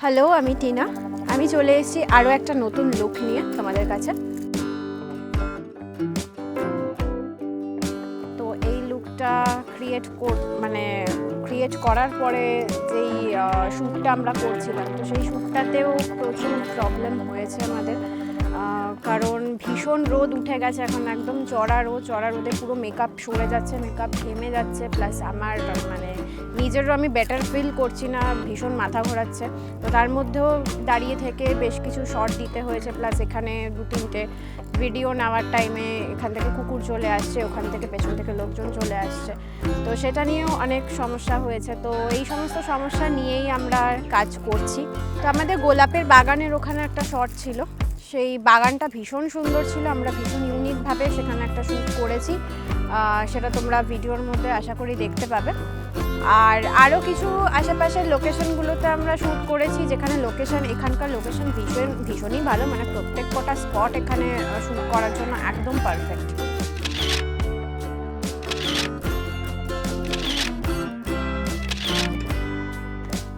Hello, আমি টিনা। আমি চলে এসেছি আরও একটা নতুন লুক নিয়ে তোমাদের কাছে। তো এই লুকটা ক্রিয়েট করার পরে যেই শ্যুটটা আমরা করছিলাম, তো সেই শ্যুটটাতেও প্রচুর প্রবলেম হয়েছে আমাদের, কারণ ভীষণ রোদ উঠে গেছে এখন, একদম চড়া রোদে পুরো মেকআপ সরে যাচ্ছে, মেকআপ ঘেমে যাচ্ছে, প্লাস আমার নিজেরও আমি বেটার ফিল করছি না, ভীষণ মাথা ঘোরাচ্ছে। তো তার মধ্যেও দাঁড়িয়ে থেকে বেশ কিছু শট দিতে হয়েছে, প্লাস এখানে 2-3টে ভিডিও নেওয়ার টাইমে এখান থেকে কুকুর চলে আসছে, ওখান থেকে পেছন থেকে লোকজন চলে আসছে, তো সেটা নিয়েও অনেক সমস্যা হয়েছে। তো এই সমস্ত সমস্যা নিয়েই আমরা কাজ করছি। তো আমাদের গোলাপের বাগানের ওখানে একটা শট ছিল, সেই বাগানটা ভীষণ সুন্দর ছিল, আমরা ভীষণ ইউনিকভাবে সেখানে একটা শ্যুট করেছি, সেটা তোমরা ভিডিওর মধ্যে আশা করি দেখতে পাবে। আর আরও কিছু আশেপাশের লোকেশনগুলোতে আমরা শ্যুট করেছি, যেখানে এখানকার লোকেশন ভীষণই ভালো, মানে প্রত্যেক কটা স্পট এখানে শ্যুট করার জন্য একদম পারফেক্ট।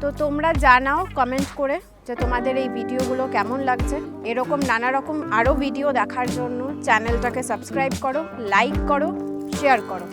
তো তোমরা জানাও কমেন্ট করে যে তোমাদের এই ভিডিওগুলো কেমন লাগছে। এরকম নানা রকম আরও ভিডিও দেখার জন্য চ্যানেলটাকে সাবস্ক্রাইব করো, লাইক করো, শেয়ার করো।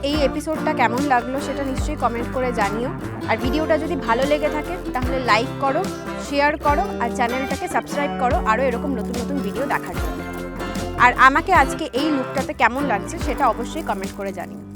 এই এপিসোডটা কেমন লাগলো সেটা নিশ্চয়ই কমেন্ট করে জানিও। আর ভিডিওটা যদি ভালো লেগে থাকে তাহলে লাইক করো, শেয়ার করো আর চ্যানেলটাকে সাবস্ক্রাইব করো আরও এরকম নতুন নতুন ভিডিও দেখার জন্য। আর আমাকে আজকে এই লুকটাতে কেমন লাগছে সেটা অবশ্যই কমেন্ট করে জানিও।